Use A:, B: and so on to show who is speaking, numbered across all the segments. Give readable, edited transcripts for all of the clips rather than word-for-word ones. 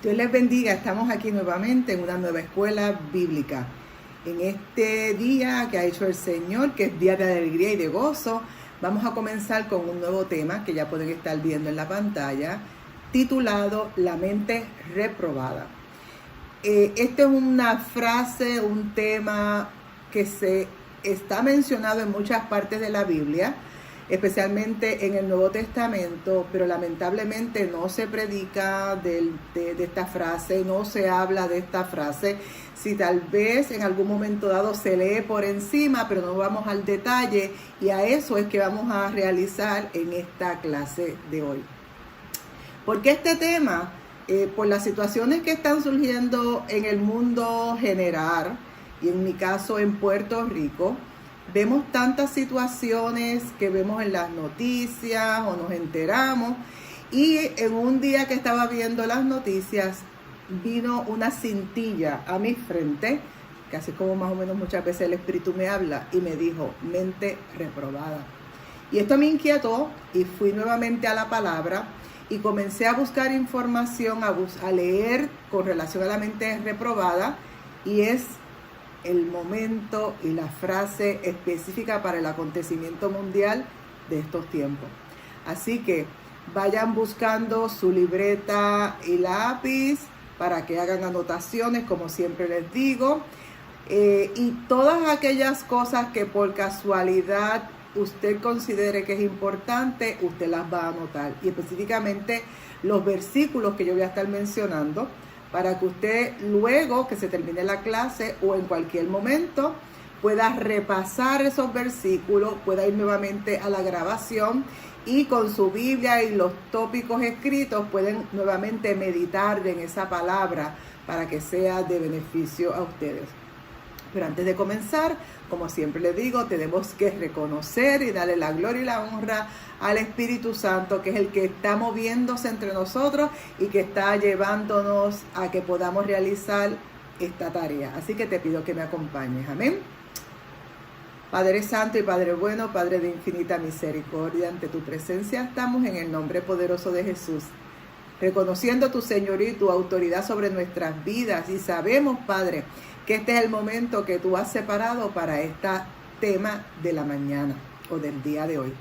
A: Dios les bendiga, estamos aquí nuevamente en una nueva escuela bíblica. En este día que ha hecho el Señor, que es día de alegría y de gozo, vamos a comenzar con un nuevo tema que ya pueden estar viendo en la pantalla, titulado La mente reprobada. Esta es una frase, un tema que se está mencionado en muchas partes de la Biblia, especialmente en el Nuevo Testamento, pero lamentablemente no se predica de esta frase, no se habla de esta frase. Si tal vez en algún momento dado se lee por encima, pero no vamos al detalle, y a eso es que vamos a realizar en esta clase de hoy. ¿Por qué este tema? Por las situaciones que están surgiendo en el mundo general, y en mi caso en Puerto Rico. Vemos tantas situaciones que vemos en las noticias o nos enteramos, y en un día que estaba viendo las noticias vino una cintilla a mi frente, que así como más o menos muchas veces el Espíritu me habla, y me dijo, mente reprobada. Y esto me inquietó y fui nuevamente a la palabra y comencé a buscar información, a leer con relación a la mente reprobada, y es el momento y la frase específica para el acontecimiento mundial de estos tiempos. Así que vayan buscando su libreta y lápiz para que hagan anotaciones, como siempre les digo, y todas aquellas cosas que por casualidad usted considere que es importante, usted las va a anotar, y específicamente los versículos que yo voy a estar mencionando, para que usted luego que se termine la clase o en cualquier momento pueda repasar esos versículos, pueda ir nuevamente a la grabación y con su Biblia y los tópicos escritos pueden nuevamente meditar en esa palabra para que sea de beneficio a ustedes. Pero antes de comenzar, como siempre les digo, tenemos que reconocer y darle la gloria y la honra al Espíritu Santo, que es el que está moviéndose entre nosotros y que está llevándonos a que podamos realizar esta tarea. Así que te pido que me acompañes. Amén. Padre Santo y Padre bueno, Padre de infinita misericordia, ante tu presencia estamos en el nombre poderoso de Jesús, reconociendo tu señorío y tu autoridad sobre nuestras vidas, y sabemos, Padre, que este es el momento que tú has separado para este tema de la mañana o del día de hoy.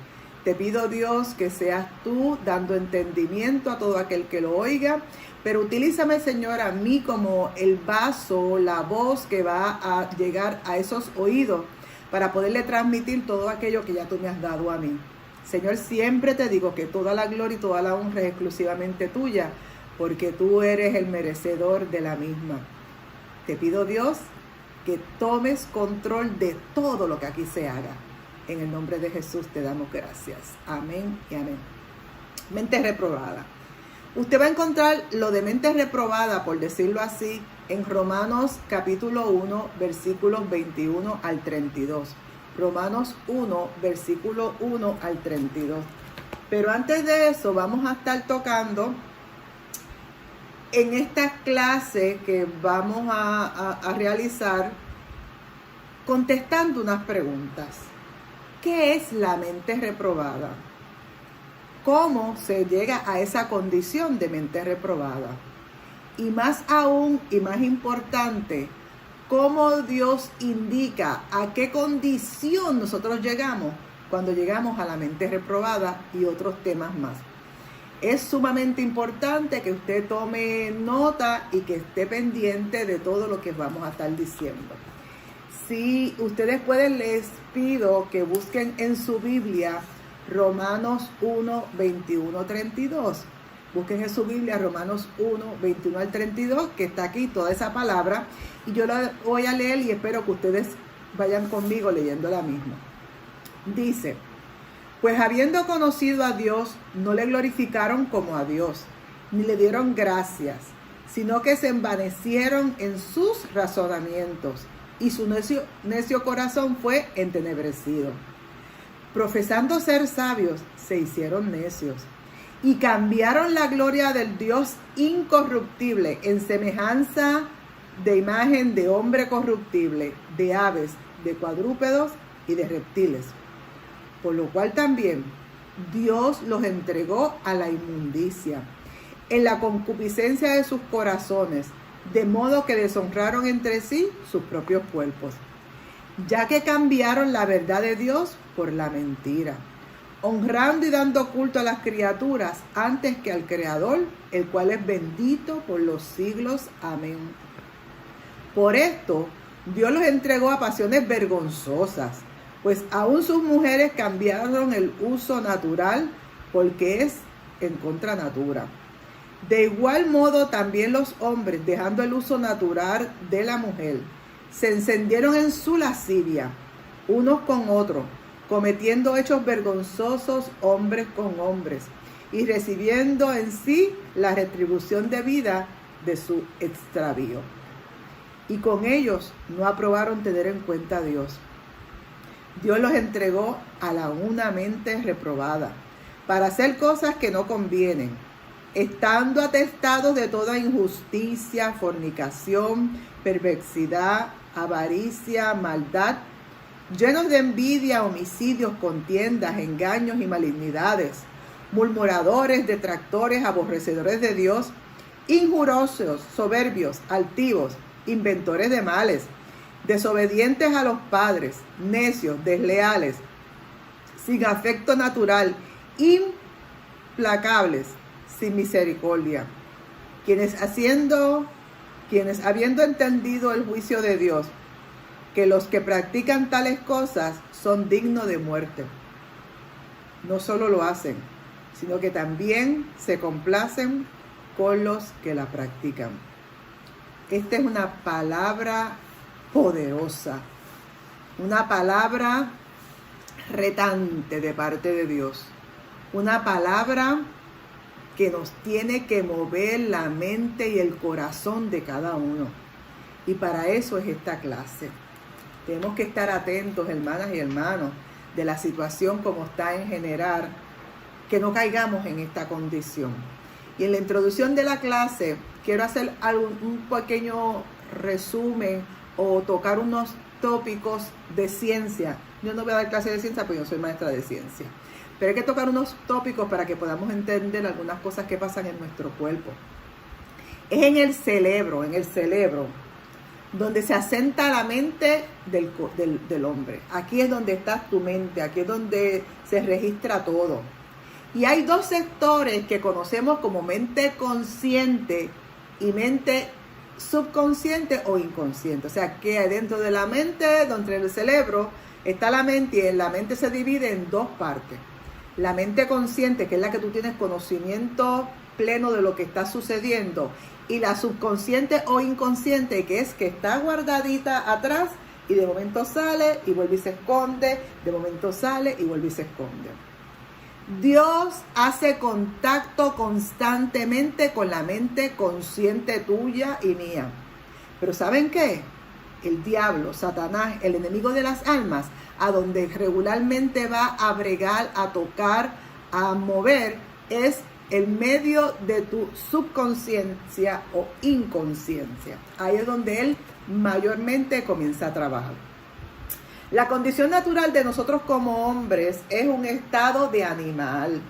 A: Te pido, Dios, que seas tú dando entendimiento a todo aquel que lo oiga, pero utilízame, Señor, a mí como el vaso, la voz que va a llegar a esos oídos para poderle transmitir todo aquello que ya tú me has dado a mí. Señor, siempre te digo que toda la gloria y toda la honra es exclusivamente tuya, porque tú eres el merecedor de la misma. Te pido, Dios, que tomes control de todo lo que aquí se haga. En el nombre de Jesús te damos gracias. Amén y amén. Mente reprobada. Usted va a encontrar lo de mente reprobada, por decirlo así, en Romanos capítulo 1, versículos 21 al 32. Romanos 1, versículo 1 al 32. Pero antes de eso, vamos a estar tocando en esta clase que vamos a realizar, contestando unas preguntas. ¿Qué es la mente reprobada? ¿Cómo se llega a esa condición de mente reprobada? Y más aún, y más importante, ¿cómo Dios indica a qué condición nosotros llegamos cuando llegamos a la mente reprobada, y otros temas más? Es sumamente importante que usted tome nota y que esté pendiente de todo lo que vamos a estar diciendo. Si ustedes pueden, les pido que busquen en su Biblia Romanos 1, 21, 32. Busquen en su Biblia Romanos 1, 21 al 32, que está aquí toda esa palabra, y yo la voy a leer y espero que ustedes vayan conmigo leyendo la misma. Dice: pues habiendo conocido a Dios, no le glorificaron como a Dios, ni le dieron gracias, sino que se envanecieron en sus razonamientos, y su necio corazón fue entenebrecido. Profesando ser sabios, se hicieron necios, y cambiaron la gloria del Dios incorruptible en semejanza de imagen de hombre corruptible, de aves, de cuadrúpedos y de reptiles. Por lo cual también Dios los entregó a la inmundicia en la concupiscencia de sus corazones, de modo que deshonraron entre sí sus propios cuerpos, ya que cambiaron la verdad de Dios por la mentira, honrando y dando culto a las criaturas antes que al Creador, el cual es bendito por los siglos. Amén. Por esto, Dios los entregó a pasiones vergonzosas, pues aún sus mujeres cambiaron el uso natural porque es en contra natura. De igual modo, también los hombres, dejando el uso natural de la mujer, se encendieron en su lascivia, unos con otros, cometiendo hechos vergonzosos hombres con hombres, y recibiendo en sí la retribución debida de su extravío. Y con ellos no aprobaron tener en cuenta a Dios. Dios los entregó a la una mente reprobada, para hacer cosas que no convienen, estando atestados de toda injusticia, fornicación, perversidad, avaricia, maldad, llenos de envidia, homicidios, contiendas, engaños y malignidades, murmuradores, detractores, aborrecedores de Dios, injuriosos, soberbios, altivos, inventores de males, desobedientes a los padres, necios, desleales, sin afecto natural, implacables, sin misericordia, quienes habiendo entendido el juicio de Dios, que los que practican tales cosas son dignos de muerte, no solo lo hacen, sino que también se complacen con los que la practican. Esta es una palabra poderosa, una palabra retante de parte de Dios, una palabra que nos tiene que mover la mente y el corazón de cada uno. Y para eso es esta clase. Tenemos que estar atentos, hermanas y hermanos, de la situación como está en general, que no caigamos en esta condición. Y en la introducción de la clase quiero hacer un pequeño resumen o tocar unos tópicos de ciencia. Yo no voy a dar clase de ciencia porque yo soy maestra de ciencia. Pero hay que tocar unos tópicos para que podamos entender algunas cosas que pasan en nuestro cuerpo. Es en el cerebro, donde se asenta la mente del hombre. Aquí es donde está tu mente, aquí es donde se registra todo. Y hay dos sectores que conocemos como mente consciente y mente subconsciente o inconsciente. O sea, que dentro de la mente, dentro del cerebro, está la mente, y en la mente se divide en dos partes. La mente consciente, que es la que tú tienes conocimiento pleno de lo que está sucediendo, y la subconsciente o inconsciente, que es que está guardadita atrás y de momento sale y vuelve y se esconde, de momento sale y vuelve y se esconde. Dios hace contacto constantemente con la mente consciente tuya y mía. Pero ¿saben qué? El diablo, Satanás, el enemigo de las almas, a donde regularmente va a bregar, a tocar, a mover, es el medio de tu subconsciencia o inconsciencia. Ahí es donde él mayormente comienza a trabajar. La condición natural de nosotros como hombres es un estado de animal.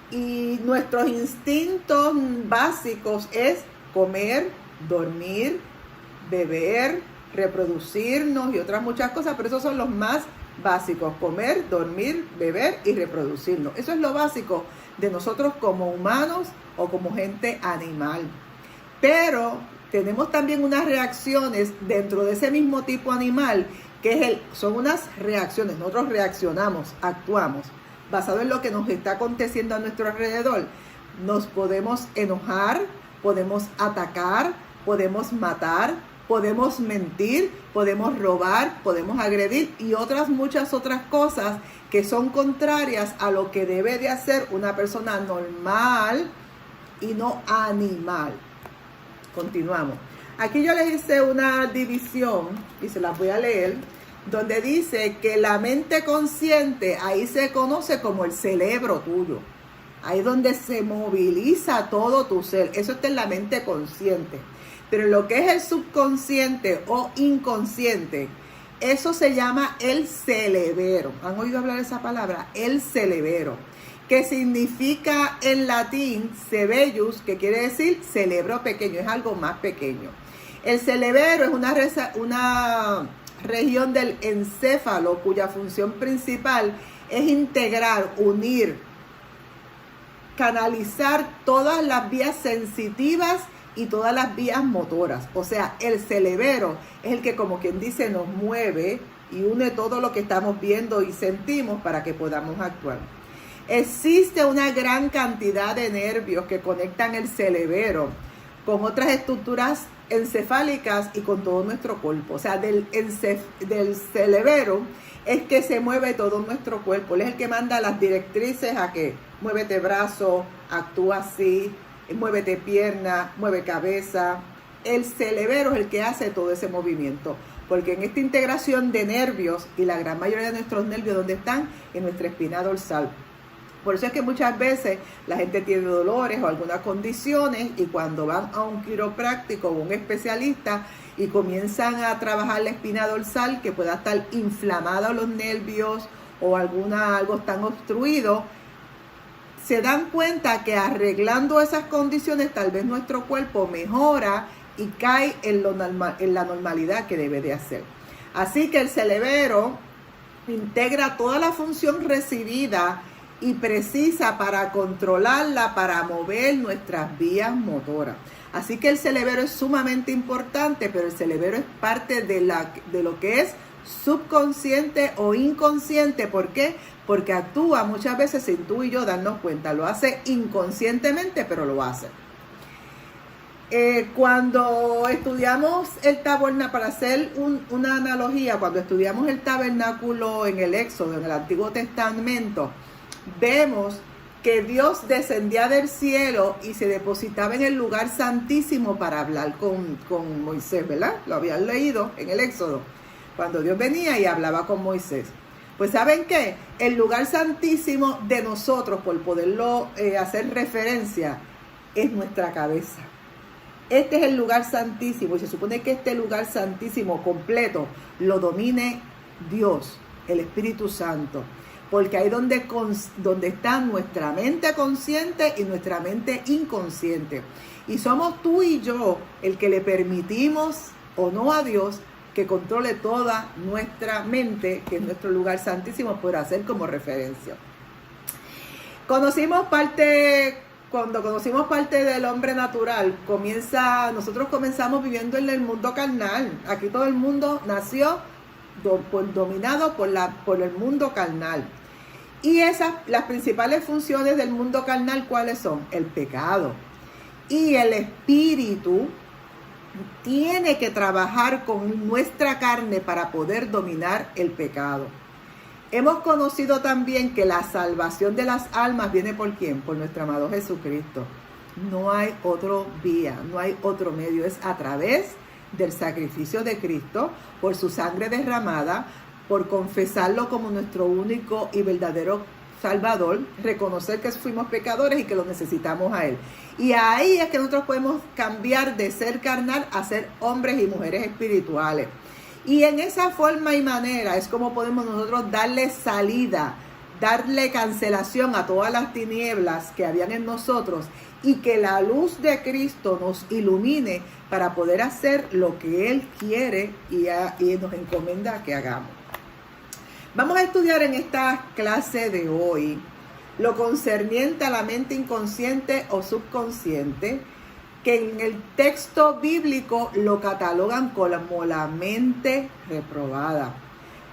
A: Y nuestros instintos básicos es comer, dormir, beber, reproducirnos y otras muchas cosas, pero esos son los más básicos: comer, dormir, beber y reproducirnos. Eso es lo básico de nosotros como humanos o como gente animal. Pero tenemos también unas reacciones dentro de ese mismo tipo animal, que son unas reacciones. Nosotros reaccionamos, actuamos, basado en lo que nos está aconteciendo a nuestro alrededor. Nos podemos enojar, podemos atacar, podemos matar, podemos mentir, podemos robar, podemos agredir y muchas otras cosas que son contrarias a lo que debe de hacer una persona normal y no animal. Continuamos. Aquí yo les hice una división y se las voy a leer, donde dice que la mente consciente, ahí se conoce como el cerebro tuyo. Ahí es donde se moviliza todo tu ser. Eso está en la mente consciente. Pero lo que es el subconsciente o inconsciente, eso se llama el cerebro. ¿Han oído hablar de esa palabra? El cerebro. que significa en latín cerebellus, que quiere decir cerebro pequeño, es algo más pequeño. El cerebelo es una región del encéfalo cuya función principal es integrar, unir, canalizar todas las vías sensitivas y todas las vías motoras. O sea, el cerebelo es el que, como quien dice, nos mueve y une todo lo que estamos viendo y sentimos para que podamos actuar. Existe una gran cantidad de nervios que conectan el cerebelo con otras estructuras encefálicas y con todo nuestro cuerpo. O sea, del cerebelo es que se mueve todo nuestro cuerpo. Él es el que manda las directrices a que muévete brazo, actúa así, muévete pierna, mueve cabeza. El cerebelo es el que hace todo ese movimiento. Porque en esta integración de nervios, y la gran mayoría de nuestros nervios, ¿dónde están? En nuestra espina dorsal. Por eso es que muchas veces la gente tiene dolores o algunas condiciones y cuando van a un quiropráctico o un especialista y comienzan a trabajar la espina dorsal, que pueda estar inflamada los nervios o algo tan obstruido, se dan cuenta que arreglando esas condiciones tal vez nuestro cuerpo mejora y cae en la normalidad que debe de hacer. Así que el cerebelo integra toda la función recibida y precisa para controlarla, para mover nuestras vías motoras. Así que el cerebelo es sumamente importante, pero el cerebelo es parte de lo que es subconsciente o inconsciente. ¿Por qué? Porque actúa muchas veces sin tú y yo darnos cuenta. Lo hace inconscientemente, pero lo hace. Cuando estudiamos el tabernáculo, para hacer una analogía, cuando estudiamos el tabernáculo en el Éxodo, en el Antiguo Testamento, vemos que Dios descendía del cielo y se depositaba en el lugar santísimo para hablar con Moisés, ¿verdad? Lo habían leído en el Éxodo, cuando Dios venía y hablaba con Moisés. Pues ¿saben qué? El lugar santísimo de nosotros, por poderlo hacer referencia, es nuestra cabeza. Este es el lugar santísimo y se supone que este lugar santísimo completo lo domine Dios, el Espíritu Santo. Porque ahí donde está nuestra mente consciente y nuestra mente inconsciente. Y somos tú y yo el que le permitimos o no a Dios que controle toda nuestra mente, que es nuestro lugar santísimo, por hacer como referencia. Cuando conocimos parte del hombre natural, nosotros comenzamos viviendo en el mundo carnal. Aquí todo el mundo nació dominado por el mundo carnal. Y las principales funciones del mundo carnal, ¿cuáles son? El pecado. Y el espíritu tiene que trabajar con nuestra carne para poder dominar el pecado. Hemos conocido también que la salvación de las almas viene ¿por quién? Por nuestro amado Jesucristo. No hay otro vía, no hay otro medio. Es a través del sacrificio de Cristo, por su sangre derramada, por confesarlo como nuestro único y verdadero Salvador, reconocer que fuimos pecadores y que lo necesitamos a Él. Y ahí es que nosotros podemos cambiar de ser carnal a ser hombres y mujeres espirituales. Y en esa forma y manera es como podemos nosotros darle salida, darle cancelación a todas las tinieblas que habían en nosotros y que la luz de Cristo nos ilumine para poder hacer lo que Él quiere y nos encomienda que hagamos. Vamos a estudiar en esta clase de hoy lo concerniente a la mente inconsciente o subconsciente, que en el texto bíblico lo catalogan como la mente reprobada.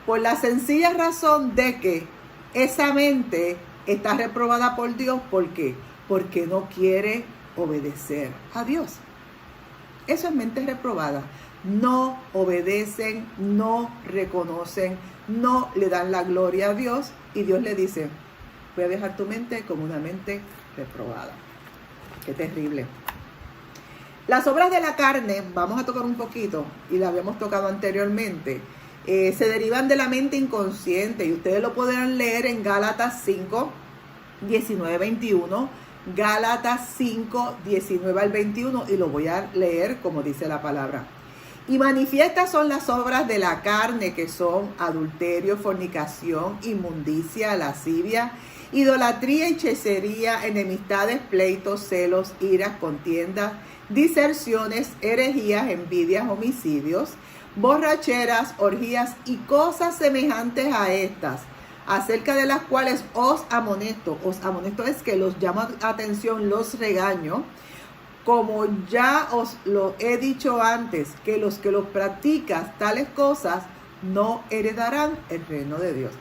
A: Por la sencilla razón de que esa mente está reprobada por Dios. ¿Por qué? Porque no quiere obedecer a Dios. Eso es mente reprobada. No obedecen, no reconocen, no le dan la gloria a Dios y Dios le dice, voy a dejar tu mente como una mente reprobada. Qué terrible. Las obras de la carne, vamos a tocar un poquito y la habíamos tocado anteriormente, se derivan de la mente inconsciente y ustedes lo podrán leer en Gálatas 5, 19, 21, Gálatas 5, 19 al 21 y lo voy a leer como dice la palabra. Y manifiestas son las obras de la carne, que son adulterio, fornicación, inmundicia, lascivia, idolatría, hechicería, enemistades, pleitos, celos, iras, contiendas, diserciones, herejías, envidias, homicidios, borracheras, orgías y cosas semejantes a estas, acerca de las cuales os amonesto es que los llamo a atención, los regaño, como ya os lo he dicho antes, que los practican tales cosas no heredarán el reino de Dios.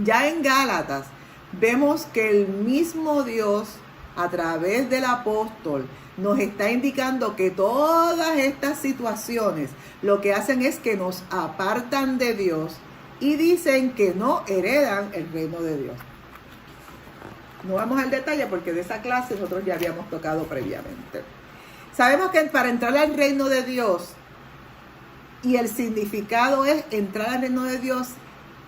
A: Ya en Gálatas vemos que el mismo Dios, a través del apóstol, nos está indicando que todas estas situaciones lo que hacen es que nos apartan de Dios y dicen que no heredan el reino de Dios. No vamos al detalle porque de esa clase nosotros ya habíamos tocado previamente. Sabemos que para entrar al reino de Dios, y el significado es entrar al reino de Dios,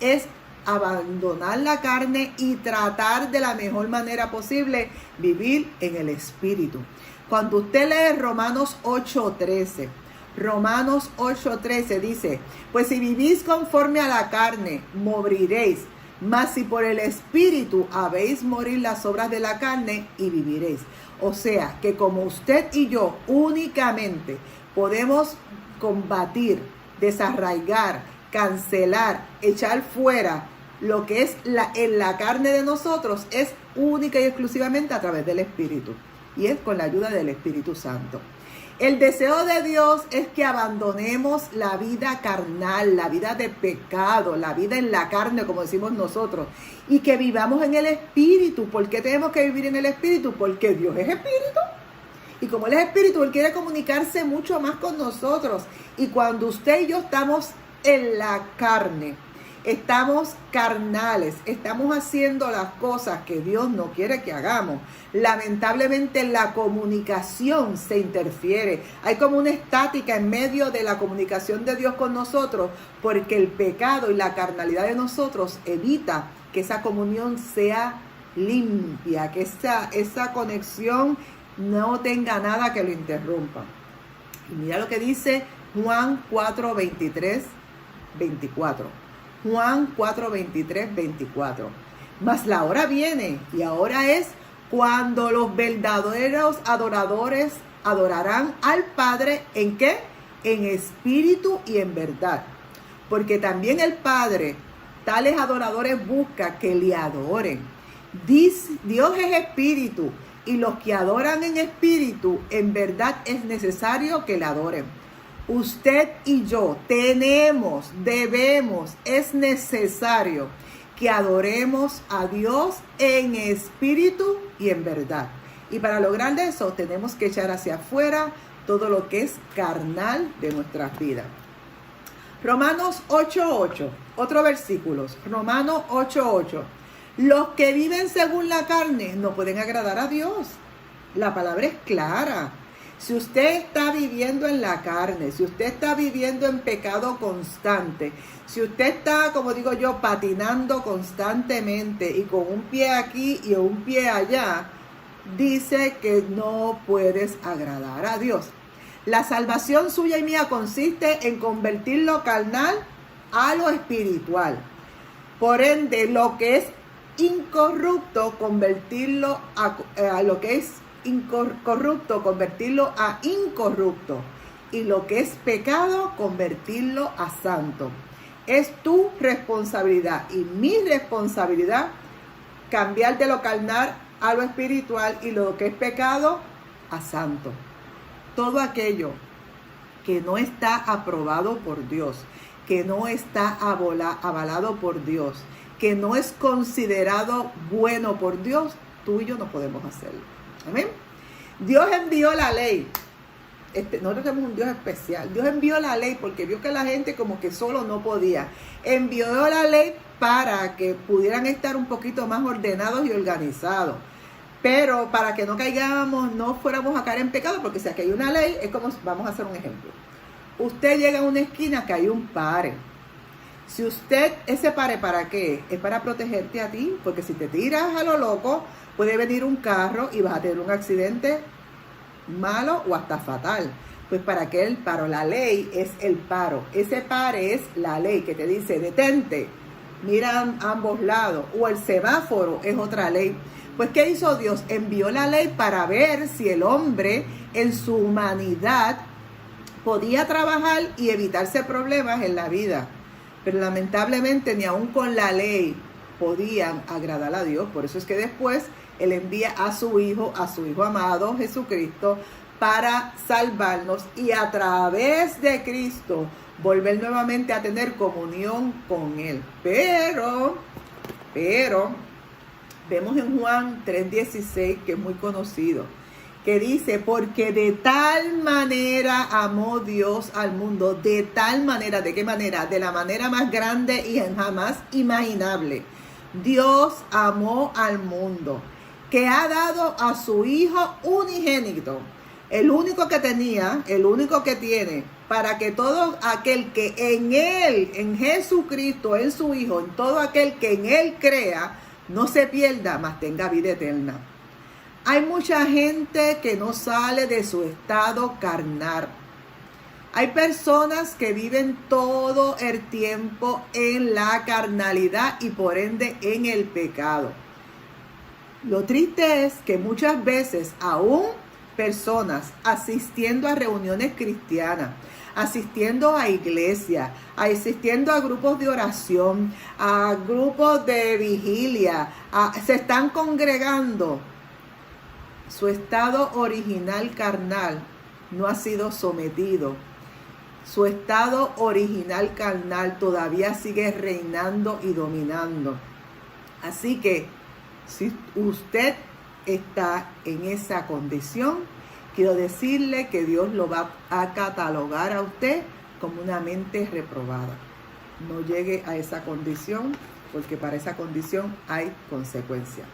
A: es abandonar la carne y tratar de la mejor manera posible vivir en el Espíritu. Cuando usted lee Romanos 8:13, Romanos 8:13 dice, pues si vivís conforme a la carne, moriréis, mas si por el Espíritu habéis morir las obras de la carne y viviréis. O sea, que como usted y yo únicamente podemos combatir, desarraigar, cancelar, echar fuera lo que es en la carne de nosotros, es única y exclusivamente a través del Espíritu. Y es con la ayuda del Espíritu Santo. El deseo de Dios es que abandonemos la vida carnal, la vida de pecado, la vida en la carne, como decimos nosotros, y que vivamos en el Espíritu. ¿Por qué tenemos que vivir en el Espíritu? Porque Dios es Espíritu. Y como Él es Espíritu, Él quiere comunicarse mucho más con nosotros. Y cuando usted y yo estamos en la carne, estamos carnales, estamos haciendo las cosas que Dios no quiere que hagamos, lamentablemente la comunicación se interfiere. Hay como una estática en medio de la comunicación de Dios con nosotros, porque el pecado y la carnalidad de nosotros evita que esa comunión sea limpia, que esa conexión no tenga nada que lo interrumpa. Y mira lo que dice Juan 4:23, 24. Juan 4:23, 24. Mas la hora viene, y ahora es cuando los verdaderos adoradores adorarán al Padre, ¿en qué? En espíritu y en verdad. Porque también el Padre, tales adoradores, busca que le adoren. Dios es espíritu, y los que adoran en espíritu, en verdad es necesario que le adoren. Usted y yo debemos, es necesario que adoremos a Dios en espíritu y en verdad. Y para lograr eso tenemos que echar hacia afuera todo lo que es carnal de nuestras vidas. Romanos 8:8, otro versículo, Romanos 8:8. Los que viven según la carne no pueden agradar a Dios. La palabra es clara. Si usted está viviendo en la carne, si usted está viviendo en pecado constante, si usted está, como digo yo, patinando constantemente y con un pie aquí y un pie allá, dice que no puedes agradar a Dios. La salvación suya y mía consiste en convertir lo carnal a lo espiritual. Por ende, lo que es incorrupto, convertirlo a lo que es incorrupto, convertirlo a incorrupto, y lo que es pecado, convertirlo a santo. Es tu responsabilidad y mi responsabilidad cambiar de lo carnal a lo espiritual y lo que es pecado a santo. Todo aquello que no está aprobado por Dios, que no está avalado por Dios, que no es considerado bueno por Dios, tú y yo no podemos hacerlo. Amén. Dios envió la ley. Nosotros tenemos un Dios especial. Dios envió la ley porque vio que la gente como que solo no podía. Envió la ley para que pudieran estar un poquito más ordenados y organizados. Pero para que no caigamos, no fuéramos a caer en pecado, porque si aquí hay una ley, es como, vamos a hacer un ejemplo. Usted llega a una esquina que hay un pare. Si usted, ese pare, ¿para qué? Es para protegerte a ti, porque si te tiras a lo loco, puede venir un carro y vas a tener un accidente malo o hasta fatal. Pues para qué el paro, la ley es el paro. Ese pare es la ley que te dice, detente, miran a ambos lados, o el semáforo es otra ley. Pues, ¿qué hizo Dios? Envió la ley para ver si el hombre en su humanidad podía trabajar y evitarse problemas en la vida. Pero lamentablemente ni aún con la ley podían agradar a Dios. Por eso es que después Él envía a su Hijo amado Jesucristo, para salvarnos y a través de Cristo volver nuevamente a tener comunión con Él. Pero, vemos en Juan 3:16, que es muy conocido, que dice, porque de tal manera amó Dios al mundo, de tal manera, ¿de qué manera? De la manera más grande y jamás imaginable. Dios amó al mundo, que ha dado a su Hijo unigénito, el único que tenía, el único que tiene, para que todo aquel que en Él, en Jesucristo, en su Hijo, en todo aquel que en Él crea, no se pierda, mas tenga vida eterna. Hay mucha gente que no sale de su estado carnal. Hay personas que viven todo el tiempo en la carnalidad y por ende en el pecado. Lo triste es que muchas veces aún personas asistiendo a reuniones cristianas, asistiendo a iglesias, asistiendo a grupos de oración, a grupos de vigilia, se están congregando. Su estado original carnal no ha sido sometido. Su estado original carnal todavía sigue reinando y dominando. Así que si usted está en esa condición, quiero decirle que Dios lo va a catalogar a usted como una mente reprobada. No llegue a esa condición, porque para esa condición hay consecuencias.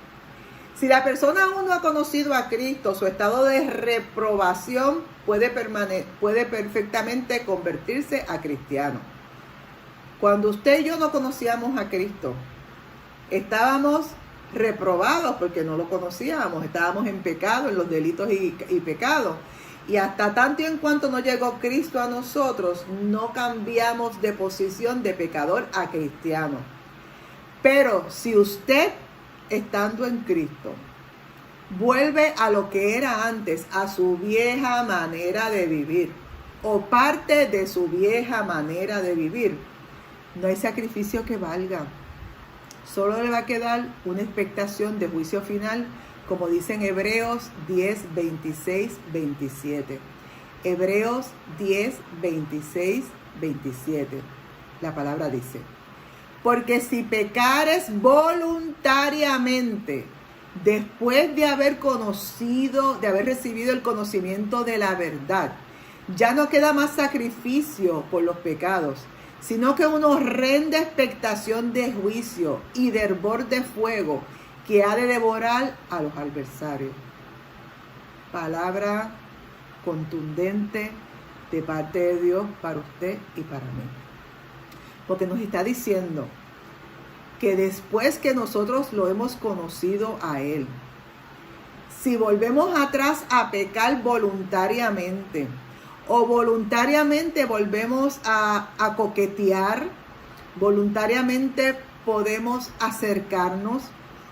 A: Si la persona aún no ha conocido a Cristo, su estado de reprobación puede perfectamente convertirse a cristiano. Cuando usted y yo no conocíamos a Cristo, estábamos reprobados porque no lo conocíamos, estábamos en pecado, en los delitos y pecados. Y hasta tanto y en cuanto no llegó Cristo a nosotros, no cambiamos de posición de pecador a cristiano. Pero si usted, estando en Cristo, vuelve a lo que era antes, a su vieja manera de vivir, o parte de su vieja manera de vivir, no hay sacrificio que valga. Solo le va a quedar una expectación de juicio final, como dice en Hebreos 10, 26, 27. Hebreos 10, 26, 27. La palabra dice: porque si pecares voluntariamente, después de haber recibido el conocimiento de la verdad, ya no queda más sacrificio por los pecados, sino que una horrenda expectación de juicio y de hervor de fuego que ha de devorar a los adversarios. Palabra contundente de parte de Dios para usted y para mí. Porque nos está diciendo que después que nosotros lo hemos conocido a Él, si volvemos atrás a pecar voluntariamente, o voluntariamente volvemos a coquetear, voluntariamente podemos acercarnos,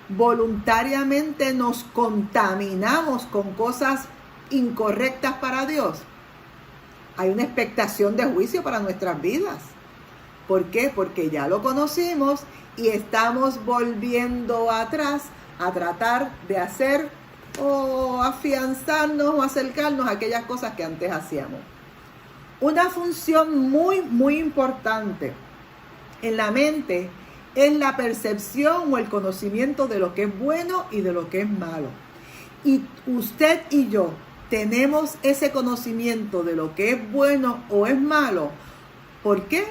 A: voluntariamente nos contaminamos con cosas incorrectas para Dios, hay una expectación de juicio para nuestras vidas. ¿Por qué? Porque ya lo conocimos y estamos volviendo atrás a tratar de hacer o afianzarnos o acercarnos a aquellas cosas que antes hacíamos. Una función muy, muy importante en la mente es la percepción o el conocimiento de lo que es bueno y de lo que es malo. Y usted y yo tenemos ese conocimiento de lo que es bueno o es malo. ¿Por qué?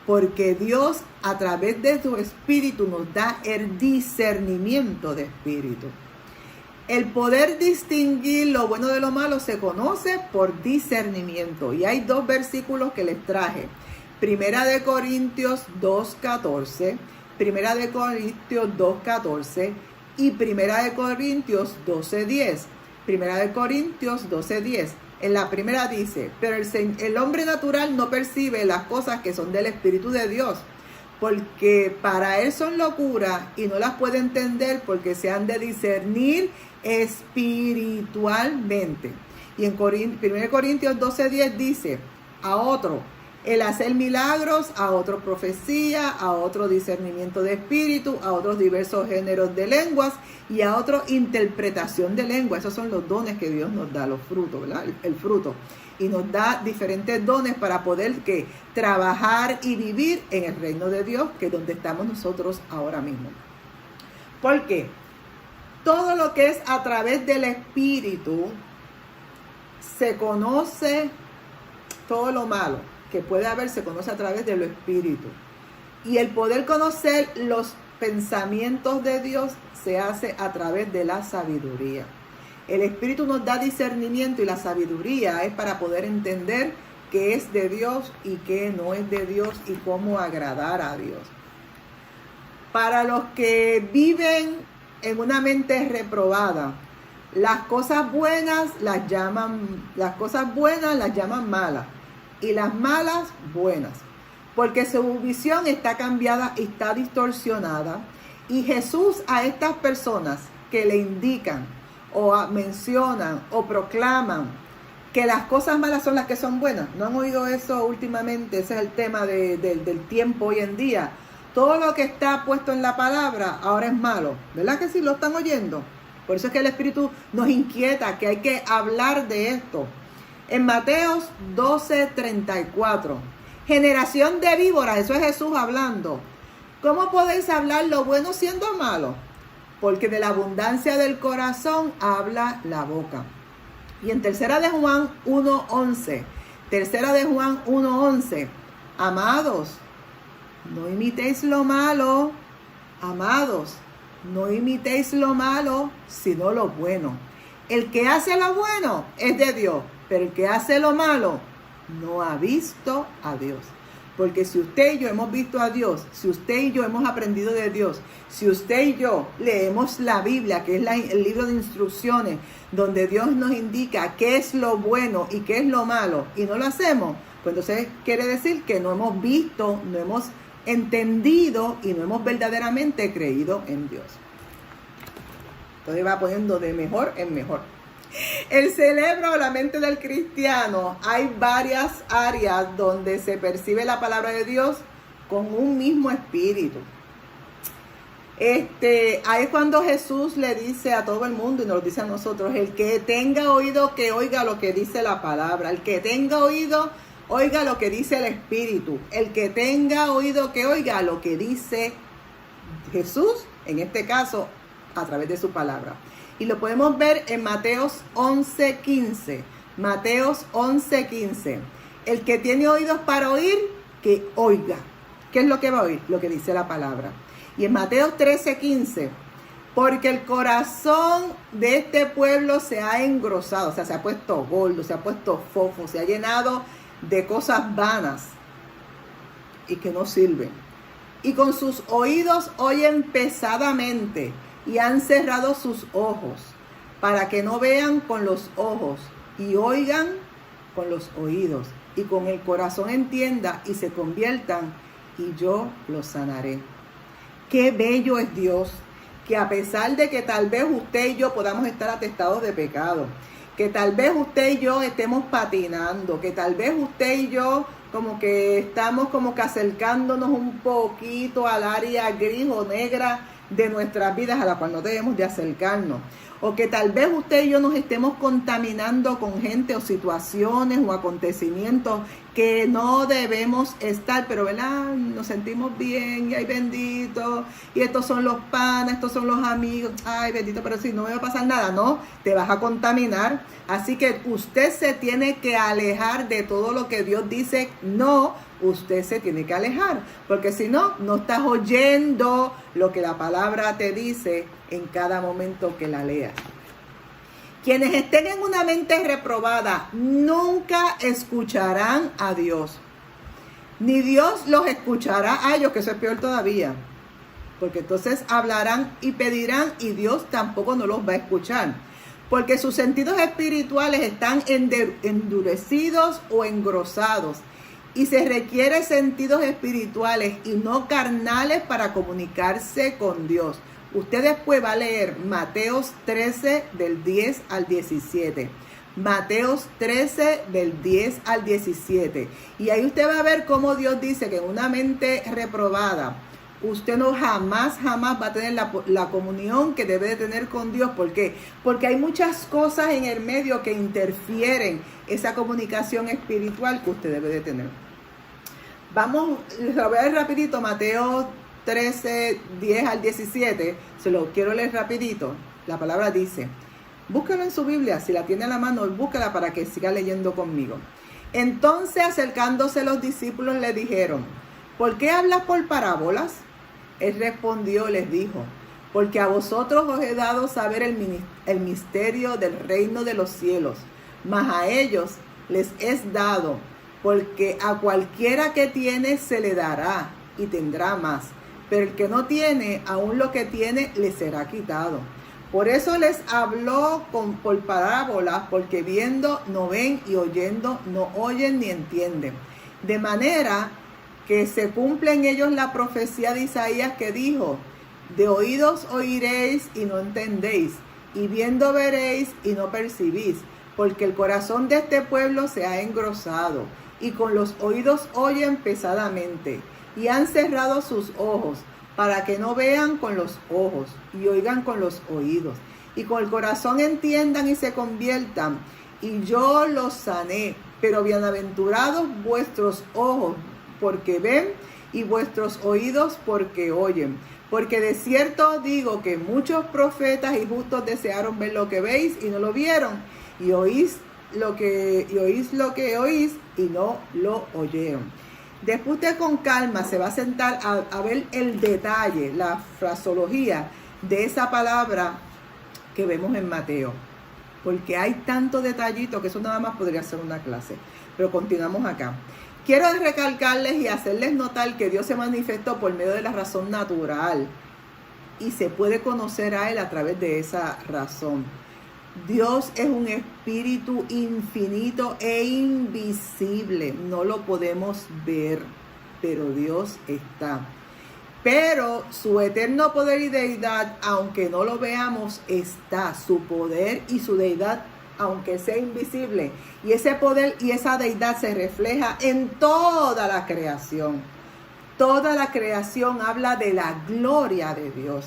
A: Porque Dios a través de su espíritu nos da el discernimiento de espíritu. El poder distinguir lo bueno de lo malo se conoce por discernimiento. Y hay dos versículos que les traje. Primera de Corintios 2:14, Primera de Corintios 2:14 y Primera de Corintios 12:10. Primera de Corintios 12:10. En la primera dice: pero el hombre natural no percibe las cosas que son del Espíritu de Dios, porque para él son locuras y no las puede entender porque se han de discernir espiritualmente. Y en 1 Corintios 12:10 dice, a otro el hacer milagros, a otro profecía, a otro discernimiento de espíritu, a otros diversos géneros de lenguas y a otro interpretación de lengua. Esos son los dones que Dios nos da, los frutos, ¿verdad? El fruto. Y nos da diferentes dones para poder trabajar y vivir en el reino de Dios, que es donde estamos nosotros ahora mismo. Porque todo lo que es a través del espíritu se conoce, todo lo malo que puede haber se conoce a través del espíritu. Y el poder conocer los pensamientos de Dios se hace a través de la sabiduría. El espíritu nos da discernimiento y la sabiduría es para poder entender qué es de Dios y qué no es de Dios y cómo agradar a Dios. Para los que viven en una mente reprobada, las cosas buenas las llaman malas y las malas buenas, porque su visión está cambiada y está distorsionada. Y Jesús a estas personas que le indican o mencionan o proclaman que las cosas malas son las que son buenas. ¿No han oído eso últimamente? Ese es el tema del tiempo hoy en día. Todo lo que está puesto en la palabra ahora es malo. ¿Verdad que sí lo están oyendo? Por eso es que el Espíritu nos inquieta, que hay que hablar de esto. En Mateos 12:34, generación de víboras, eso es Jesús hablando. ¿Cómo podéis hablar lo bueno siendo malo? Porque de la abundancia del corazón habla la boca. Y en Tercera de Juan 1:11, amados, no imitéis lo malo, amados, no imitéis lo malo, sino lo bueno. El que hace lo bueno es de Dios, pero el que hace lo malo no ha visto a Dios. Porque si usted y yo hemos visto a Dios, si usted y yo hemos aprendido de Dios, si usted y yo leemos la Biblia, que es el libro de instrucciones, donde Dios nos indica qué es lo bueno y qué es lo malo, y no lo hacemos, pues entonces quiere decir que no hemos visto, no hemos entendido y no hemos verdaderamente creído en Dios. Entonces va poniendo de mejor en mejor. El cerebro o la mente del cristiano, hay varias áreas donde se percibe la palabra de Dios con un mismo espíritu. Ahí es cuando Jesús le dice a todo el mundo y nos lo dice a nosotros: el que tenga oído que oiga lo que dice la palabra, el que tenga oído oiga lo que dice el Espíritu, el que tenga oído que oiga lo que dice Jesús, en este caso a través de su palabra. Y lo podemos ver en Mateos 11:15. Mateos 11:15. El que tiene oídos para oír, que oiga. ¿Qué es lo que va a oír? Lo que dice la palabra. Y en Mateos 13:15. Porque el corazón de este pueblo se ha engrosado, o sea, se ha puesto gordo, se ha puesto fofo, se ha llenado de cosas vanas y que no sirven. Y con sus oídos oyen pesadamente y han cerrado sus ojos para que no vean con los ojos y oigan con los oídos y con el corazón entienda y se conviertan y yo los sanaré. Qué bello es Dios, que a pesar de que tal vez usted y yo podamos estar atestados de pecado, que tal vez usted y yo estemos patinando, que tal vez usted y yo como que estamos como que acercándonos un poquito al área gris o negra de nuestras vidas a la cual no debemos de acercarnos, o que tal vez usted y yo nos estemos contaminando con gente o situaciones o acontecimientos que no debemos estar, pero ¿verdad? Nos sentimos bien y ay bendito, y estos son los panas, estos son los amigos, ay bendito, pero si no me va a pasar nada, no, te vas a contaminar. Así que usted se tiene que alejar de todo lo que Dios dice, no, usted se tiene que alejar, porque si no, no estás oyendo lo que la palabra te dice en cada momento que la leas. Quienes estén en una mente reprobada nunca escucharán a Dios, ni Dios los escuchará a ellos, que eso es peor todavía, porque entonces hablarán y pedirán y Dios tampoco no los va a escuchar, porque sus sentidos espirituales están endurecidos o engrosados Y se requiere sentidos espirituales y no carnales para comunicarse con Dios. Usted después va a leer Mateos 13 del 10 al 17. Mateos 13 del 10 al 17. Y ahí usted va a ver cómo Dios dice que en una mente reprobada, usted no jamás va a tener la comunión que debe de tener con Dios. ¿Por qué? Porque hay muchas cosas en el medio que interfieren esa comunicación espiritual que usted debe de tener. Vamos, lo voy a leer rapidito, Mateo 13, 10 al 17, se lo quiero leer rapidito. La palabra dice, búscalo en su Biblia, si la tiene a la mano, búscala para que siga leyendo conmigo. Entonces, acercándose los discípulos, le dijeron, ¿por qué hablas por parábolas? Él respondió, les dijo, porque a vosotros os he dado saber el misterio del reino de los cielos, mas a ellos les es dado, porque a cualquiera que tiene se le dará y tendrá más, pero el que no tiene, aún lo que tiene le será quitado. Por eso les habló por parábolas, porque viendo no ven y oyendo no oyen ni entienden. De manera que se cumple en ellos la profecía de Isaías que dijo, de oídos oiréis y no entendéis, y viendo veréis y no percibís, porque el corazón de este pueblo se ha engrosado, y con los oídos oyen pesadamente, y han cerrado sus ojos, para que no vean con los ojos, y oigan con los oídos, y con el corazón entiendan y se conviertan, y yo los sané. Pero bienaventurados vuestros ojos, porque ven, y vuestros oídos, porque oyen. Porque de cierto digo que muchos profetas y justos desearon ver lo que veis y no lo vieron, y oís lo que oís y no lo oyeron. Después usted con calma se va a sentar a ver el detalle, la fraseología de esa palabra que vemos en Mateo. Porque hay tanto detallito que eso nada más podría ser una clase. Pero continuamos acá. Quiero recalcarles y hacerles notar que Dios se manifestó por medio de la razón natural. Y se puede conocer a Él a través de esa razón. Dios es un espíritu infinito e invisible. No lo podemos ver, pero Dios está. Pero su eterno poder y deidad, aunque no lo veamos, está. Su poder y su deidad, aunque sea invisible. Y ese poder y esa deidad se refleja en toda la creación. Toda la creación habla de la gloria de Dios.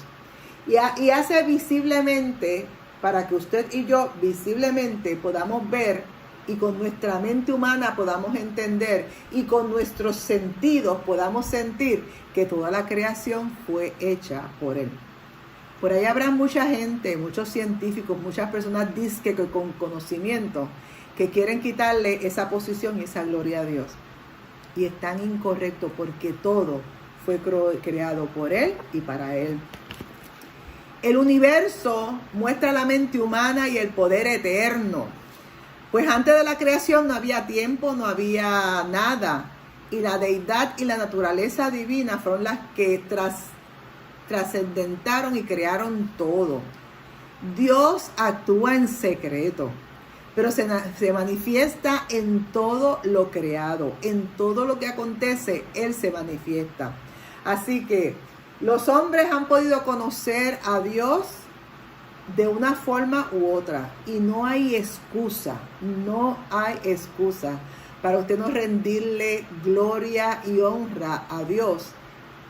A: Y hace visiblemente, para que usted y yo visiblemente podamos ver y con nuestra mente humana podamos entender y con nuestros sentidos podamos sentir que toda la creación fue hecha por Él. Por ahí habrá mucha gente, muchos científicos, muchas personas disque con conocimiento que quieren quitarle esa posición y esa gloria a Dios. Y es tan incorrecto porque todo fue creado por Él y para Él. El universo muestra la mente humana y el poder eterno. Pues antes de la creación no había tiempo, no había nada. Y la deidad y la naturaleza divina fueron las que trascendentaron y crearon todo. Dios actúa en secreto, pero se manifiesta en todo lo creado. En todo lo que acontece, Él se manifiesta. Así que los hombres han podido conocer a Dios de una forma u otra. Y no hay excusa para usted no rendirle gloria y honra a Dios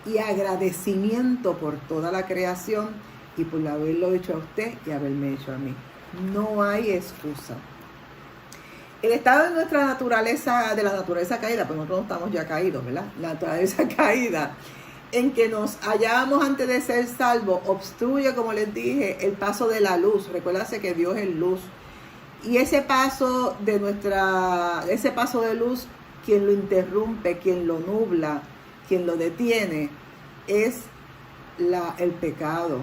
A: y agradecimiento por toda la creación y por haberlo hecho a usted y haberme hecho a mí. No hay excusa. El estado de nuestra naturaleza, de la naturaleza caída, pues nosotros no estamos ya caídos, ¿verdad? La naturaleza caída en que nos hallábamos antes de ser salvos, obstruye, como les dije, el paso de la luz. Recuérdense que Dios es luz. Y ese paso de luz, quien lo interrumpe, quien lo nubla, quien lo detiene, es el pecado.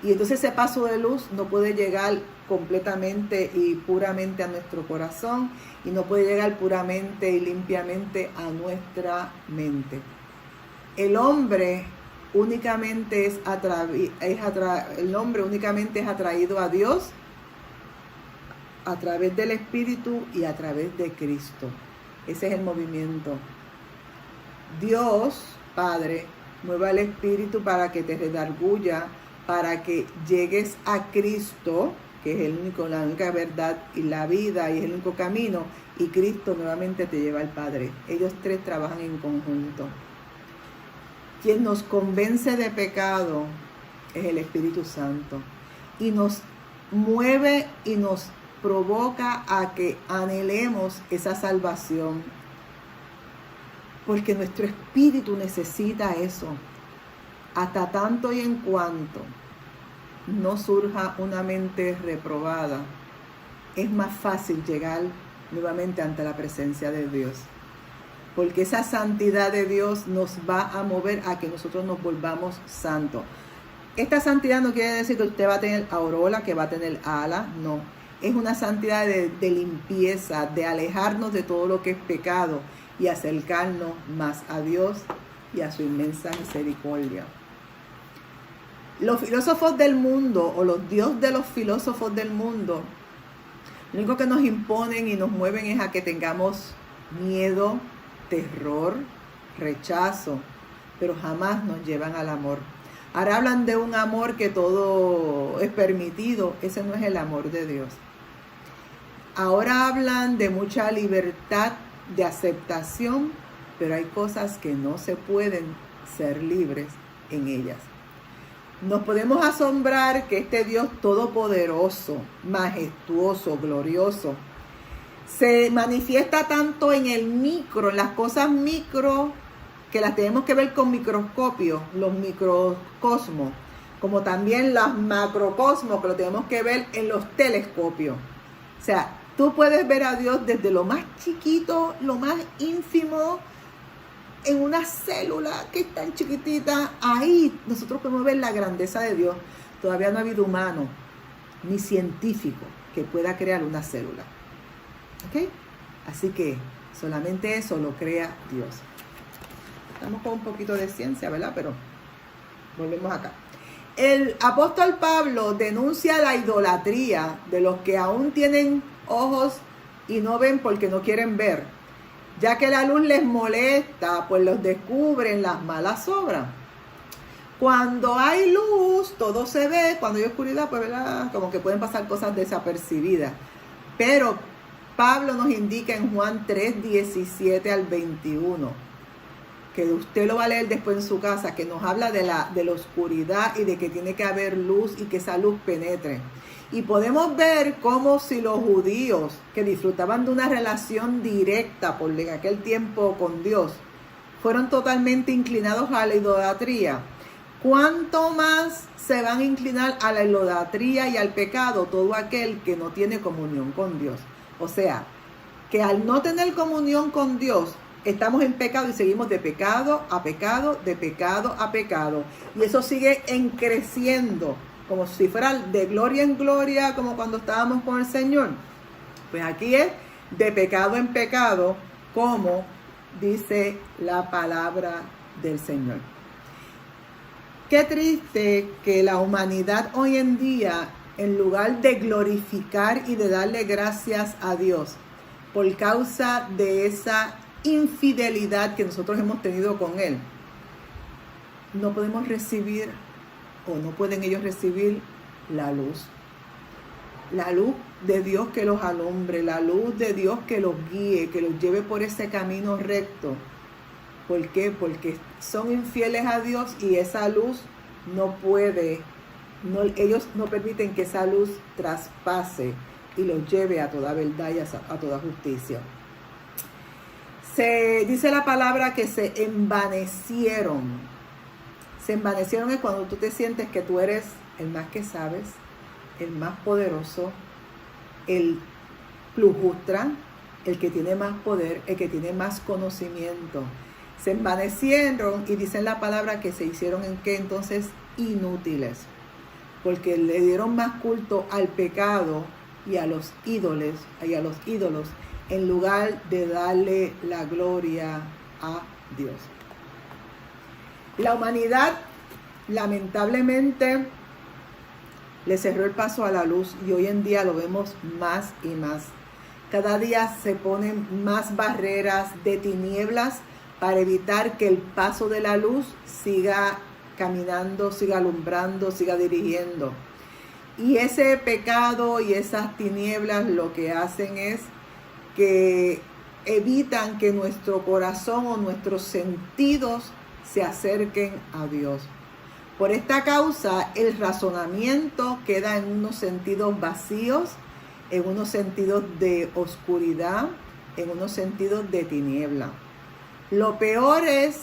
A: Y entonces ese paso de luz no puede llegar completamente y puramente a nuestro corazón y no puede llegar puramente y limpiamente a nuestra mente. El hombre únicamente es atraído a Dios a través del Espíritu y a través de Cristo. Ese es el movimiento. Dios, Padre, mueva el Espíritu para que te redarguya, para que llegues a Cristo, que es la única verdad y la vida, y es el único camino, y Cristo nuevamente te lleva al Padre. Ellos tres trabajan en conjunto. Quien nos convence de pecado es el Espíritu Santo, y nos mueve y nos provoca a que anhelemos esa salvación, porque nuestro espíritu necesita eso. Hasta tanto y en cuanto no surja una mente reprobada, es más fácil llegar nuevamente ante la presencia de Dios, porque esa santidad de Dios nos va a mover a que nosotros nos volvamos santos. Esta santidad no quiere decir que usted va a tener aureola, que va a tener alas, no. Es una santidad de limpieza, de alejarnos de todo lo que es pecado y acercarnos más a Dios y a su inmensa misericordia. Los filósofos del mundo, o los dioses de los filósofos del mundo, lo único que nos imponen y nos mueven es a que tengamos miedo, terror, rechazo, pero jamás nos llevan al amor. Ahora hablan de un amor que todo es permitido. Ese no es el amor de Dios. Ahora hablan de mucha libertad, de aceptación, pero hay cosas que no se pueden ser libres en ellas. Nos podemos asombrar que este Dios todopoderoso, majestuoso, glorioso, se manifiesta tanto en el micro, en las cosas micro, que las tenemos que ver con microscopio, los microcosmos, como también las macrocosmos, que lo tenemos que ver en los telescopios. O sea, tú puedes ver a Dios desde lo más chiquito, lo más ínfimo, en una célula que es tan chiquitita. Ahí nosotros podemos ver la grandeza de Dios. Todavía no ha habido humano ni científico que pueda crear una célula. ¿Ok? Así que solamente eso lo crea Dios. Estamos con un poquito de ciencia, ¿verdad? Pero volvemos acá. El apóstol Pablo denuncia la idolatría de los que aún tienen ojos y no ven porque no quieren ver. Ya que la luz les molesta, pues los descubren las malas obras. Cuando hay luz, todo se ve. Cuando hay oscuridad, pues ¿verdad? Como que pueden pasar cosas desapercibidas. Pero Pablo nos indica en Juan 3, 17 al 21, que usted lo va a leer después en su casa, que nos habla de la oscuridad y de que tiene que haber luz y que esa luz penetre. Y podemos ver cómo si los judíos que disfrutaban de una relación directa por en aquel tiempo con Dios, fueron totalmente inclinados a la idolatría, ¿cuánto más se van a inclinar a la idolatría y al pecado todo aquel que no tiene comunión con Dios? O sea, que al no tener comunión con Dios, estamos en pecado y seguimos de pecado a pecado, de pecado a pecado. Y eso sigue creciendo, como si fuera de gloria en gloria, como cuando estábamos con el Señor. Pues aquí es de pecado en pecado, como dice la palabra del Señor. Qué triste que la humanidad hoy en día, en lugar de glorificar y de darle gracias a Dios por causa de esa infidelidad que nosotros hemos tenido con Él, no podemos recibir, o no pueden ellos recibir, la luz de Dios que los alumbre, la luz de Dios que los guíe, que los lleve por ese camino recto. ¿Por qué? Porque son infieles a Dios y esa luz no puede, ellos no permiten que esa luz traspase y los lleve a toda verdad y a toda justicia. Se dice la palabra que se envanecieron. Se envanecieron es cuando tú te sientes que tú eres el más que sabes, el más poderoso, el plus ultra, el que tiene más poder, el que tiene más conocimiento. Se envanecieron y dicen la palabra que se hicieron en qué entonces inútiles, porque le dieron más culto al pecado y a los ídolos, en lugar de darle la gloria a Dios. La humanidad lamentablemente le cerró el paso a la luz y hoy en día lo vemos más y más. Cada día se ponen más barreras de tinieblas para evitar que el paso de la luz siga caminando, siga alumbrando, siga dirigiendo. Y ese pecado y esas tinieblas lo que hacen es que evitan que nuestro corazón o nuestros sentidos se acerquen a Dios. Por esta causa, el razonamiento queda en unos sentidos vacíos, en unos sentidos de oscuridad, en unos sentidos de tiniebla. Lo peor es,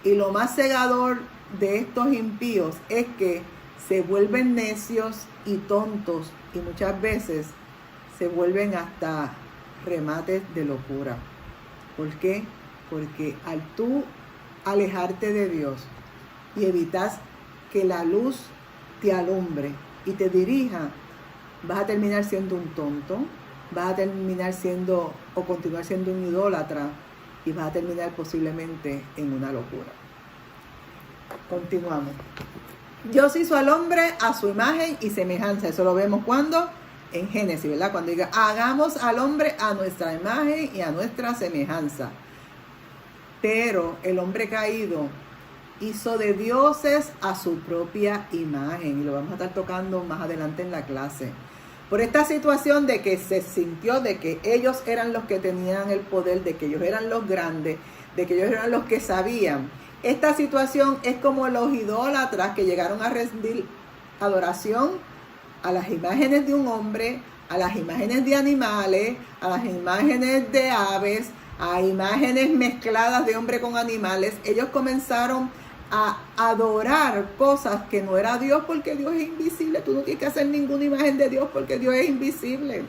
A: y lo más cegador de estos impíos, es que se vuelven necios y tontos, y muchas veces se vuelven hasta remates de locura. ¿Por qué? Porque al tú alejarte de Dios y evitas que la luz te alumbre y te dirija, vas a terminar siendo un tonto, vas a terminar siendo o continuar siendo un idólatra y vas a terminar posiblemente en una locura. Continuamos. Dios hizo al hombre a su imagen y semejanza. Eso lo vemos cuando en Génesis, ¿verdad? Cuando diga, hagamos al hombre a nuestra imagen y a nuestra semejanza. Pero el hombre caído hizo de dioses a su propia imagen. Y lo vamos a estar tocando más adelante en la clase. Por esta situación de que se sintió de que ellos eran los que tenían el poder, de que ellos eran los grandes, de que ellos eran los que sabían. Esta situación es como los idólatras que llegaron a rendir adoración a las imágenes de un hombre, a las imágenes de animales, a las imágenes de aves, a imágenes mezcladas de hombre con animales. Ellos comenzaron a adorar cosas que no era Dios, porque Dios es invisible. Tú no tienes que hacer ninguna imagen de Dios porque Dios es invisible.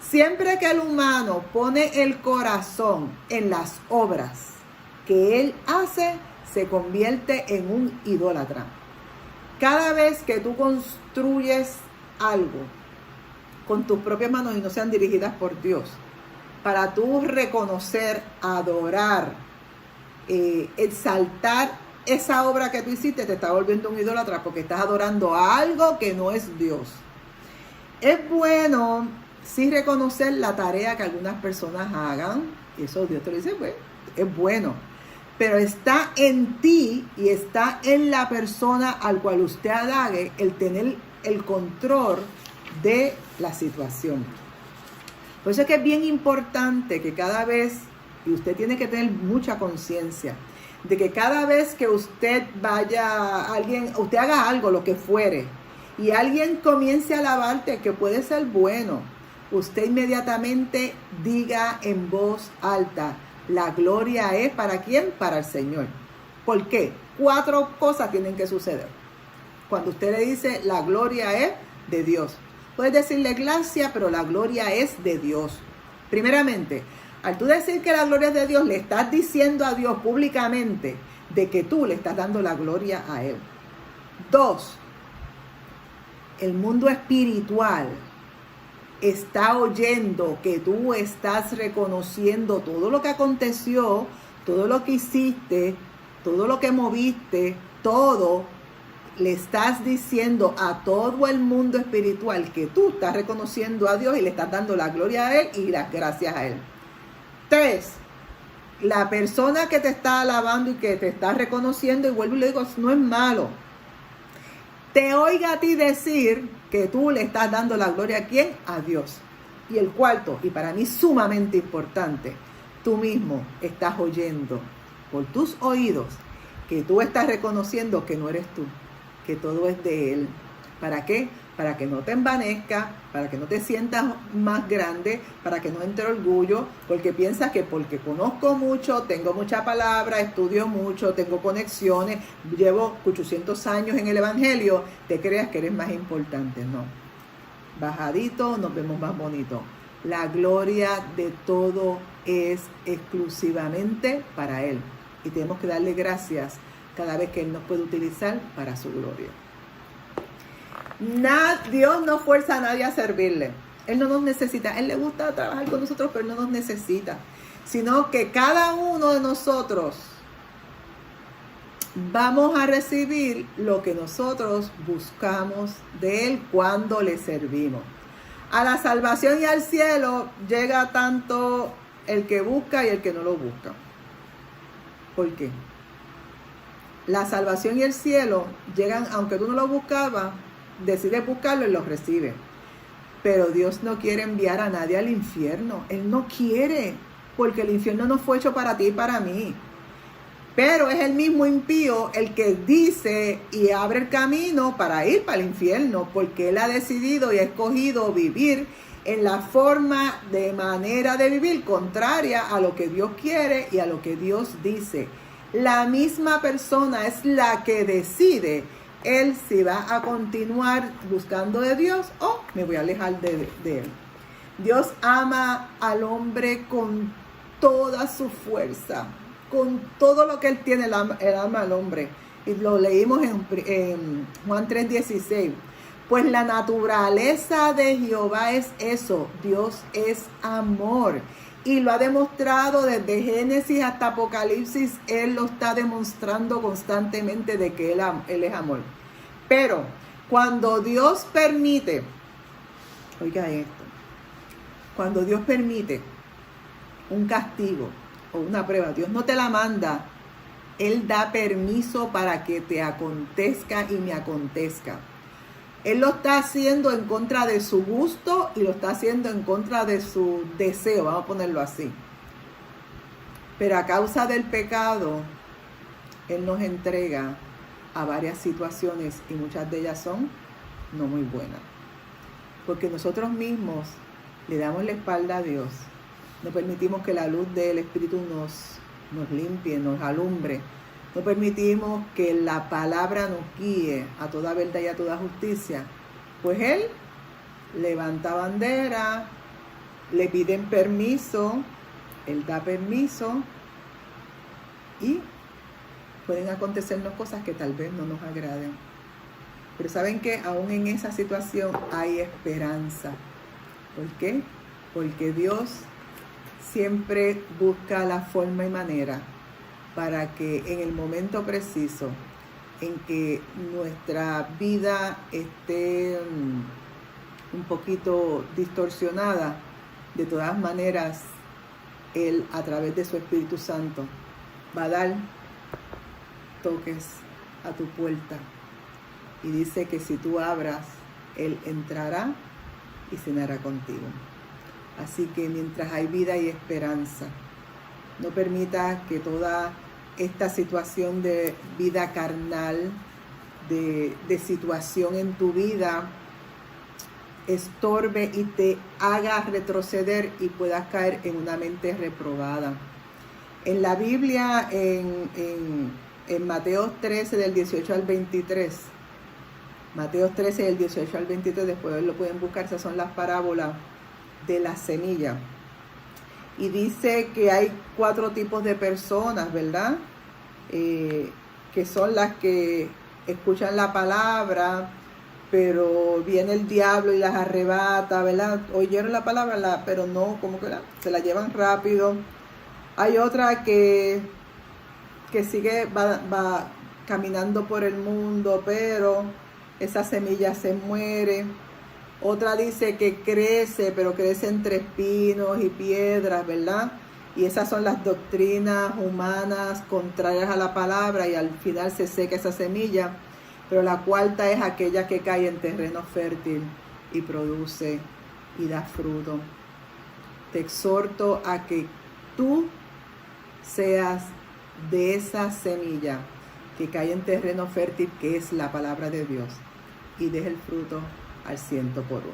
A: Siempre que el humano pone el corazón en las obras que él hace, se convierte en un idólatra. Cada vez que tú construyes algo con tus propias manos y no sean dirigidas por Dios, para tú reconocer, adorar, exaltar esa obra que tú hiciste, te está volviendo un idólatra porque estás adorando a algo que no es Dios. Es bueno sí reconocer la tarea que algunas personas hagan, y eso Dios te lo dice, pues, es bueno. Pero está en ti y está en la persona al cual usted halague el tener el control de la situación. Por eso es que es bien importante que cada vez, y usted tiene que tener mucha conciencia, de que cada vez que usted vaya a alguien, usted haga algo, lo que fuere, y alguien comience a alabarte, que puede ser bueno, usted inmediatamente diga en voz alta, la gloria es ¿para quién? Para el Señor. ¿Por qué? 4 cosas tienen que suceder. Cuando usted le dice la gloria es de Dios. Puedes decirle gracia, pero la gloria es de Dios. Primeramente, al tú decir que la gloria es de Dios, le estás diciendo a Dios públicamente de que tú le estás dando la gloria a Él. 2, el mundo espiritual está oyendo que tú estás reconociendo todo lo que aconteció, todo lo que hiciste, todo lo que moviste, todo. Le estás diciendo a todo el mundo espiritual que tú estás reconociendo a Dios y le estás dando la gloria a Él y las gracias a Él. 3, la persona que te está alabando y que te está reconociendo, y vuelvo y le digo, no es malo, te oiga a ti decir que tú le estás dando la gloria a ¿quién? A Dios. Y el 4, y para mí sumamente importante, tú mismo estás oyendo por tus oídos que tú estás reconociendo que no eres tú, que todo es de Él. ¿Para qué? Para que no te envanezca, para que no te sientas más grande, para que no entre orgullo, porque piensas que porque conozco mucho, tengo mucha palabra, estudio mucho, tengo conexiones, llevo 800 años en el Evangelio, te creas que eres más importante. No. Bajadito, nos vemos más bonito. La gloria de todo es exclusivamente para Él. Y tenemos que darle gracias cada vez que Él nos puede utilizar para su gloria. Dios no fuerza a nadie a servirle. Él no nos necesita. Él le gusta trabajar con nosotros, pero Él no nos necesita. Sino que cada uno de nosotros vamos a recibir lo que nosotros buscamos de Él cuando le servimos. A la salvación y al cielo llega tanto el que busca y el que no lo busca. ¿Por qué? La salvación y el cielo llegan, aunque tú no lo buscabas, decides buscarlo y lo recibes. Pero Dios no quiere enviar a nadie al infierno. Él no quiere, porque el infierno no fue hecho para ti y para mí. Pero es el mismo impío el que dice y abre el camino para ir para el infierno, porque él ha decidido y ha escogido vivir en la forma de manera de vivir contraria a lo que Dios quiere y a lo que Dios dice. La misma persona es la que decide él si va a continuar buscando de Dios o me voy a alejar de él. Dios ama al hombre con toda su fuerza, con todo lo que él tiene, él ama al hombre. Y lo leímos en Juan 3:16. Pues la naturaleza de Jehová es eso, Dios es amor. Y lo ha demostrado desde Génesis hasta Apocalipsis, él lo está demostrando constantemente de que él es amor. Pero cuando Dios permite, oiga esto, cuando Dios permite un castigo o una prueba, Dios no te la manda, Él da permiso para que te acontezca y me acontezca. Él lo está haciendo en contra de su gusto y lo está haciendo en contra de su deseo, vamos a ponerlo así. Pero a causa del pecado, Él nos entrega a varias situaciones y muchas de ellas son no muy buenas. Porque nosotros mismos le damos la espalda a Dios. No permitimos que la luz del Espíritu nos limpie, nos alumbre. No permitimos que la palabra nos guíe a toda verdad y a toda justicia. Pues Él levanta bandera, le piden permiso, Él da permiso y pueden acontecernos cosas que tal vez no nos agraden. Pero ¿saben qué? Aún en esa situación hay esperanza. ¿Por qué? Porque Dios siempre busca la forma y manera para que en el momento preciso en que nuestra vida esté un poquito distorsionada, de todas maneras, Él a través de su Espíritu Santo va a dar toques a tu puerta. Y dice que si tú abras, Él entrará y cenará contigo. Así que mientras hay vida y esperanza, no permita que toda esta situación de vida carnal, de situación en tu vida, estorbe y te haga retroceder y puedas caer en una mente reprobada. En la Biblia, en Mateo 13, del 18 al 23, Mateo 13, del 18 al 23, después lo pueden buscar, esas son las parábolas de la semilla. Y dice que hay 4 tipos de personas, ¿verdad? Que son las que escuchan la palabra, pero viene el diablo y las arrebata, ¿verdad? Oyeron la palabra, pero no, como que se la llevan rápido. Hay otra que sigue, va caminando por el mundo, pero esa semilla se muere. Otra dice que crece, pero crece entre espinos y piedras, ¿verdad? Y esas son las doctrinas humanas contrarias a la palabra y al final se seca esa semilla. Pero la cuarta es aquella que cae en terreno fértil y produce y da fruto. Te exhorto a que tú seas de esa semilla que cae en terreno fértil, que es la palabra de Dios, y deje el fruto al 100 por 1.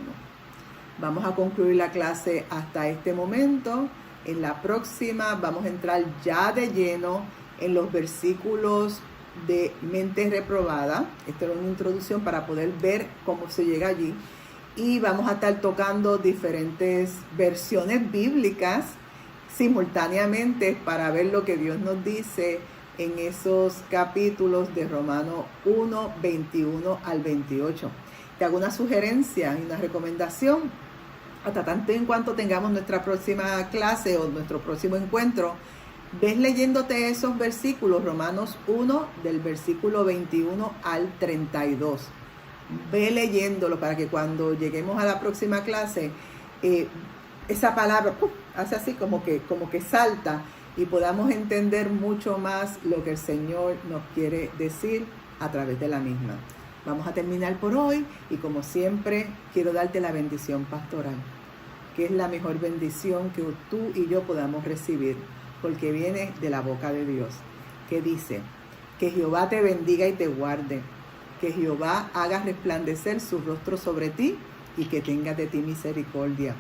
A: Vamos a concluir la clase hasta este momento. En la próxima vamos a entrar ya de lleno en los versículos de mente reprobada. Esta es una introducción para poder ver cómo se llega allí. Y vamos a estar tocando diferentes versiones bíblicas simultáneamente para ver lo que Dios nos dice en esos capítulos de Romanos 1, 21 al 28. Te hago una sugerencia y una recomendación. Hasta tanto en cuanto tengamos nuestra próxima clase o nuestro próximo encuentro, ves leyéndote esos versículos, Romanos 1, del versículo 21 al 32. ve leyéndolo para que cuando lleguemos a la próxima clase, esa palabra hace así como que salta y podamos entender mucho más lo que el Señor nos quiere decir a través de la misma. Vamos a terminar por hoy y como siempre quiero darte la bendición pastoral, que es la mejor bendición que tú y yo podamos recibir, porque viene de la boca de Dios, que dice: que Jehová te bendiga y te guarde, que Jehová haga resplandecer su rostro sobre ti y que tenga de ti misericordia,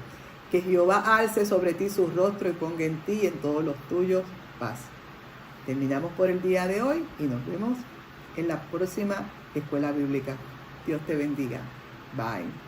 A: que Jehová alce sobre ti su rostro y ponga en ti y en todos los tuyos paz. Terminamos por el día de hoy y nos vemos en la próxima escuela bíblica. Dios te bendiga. Bye.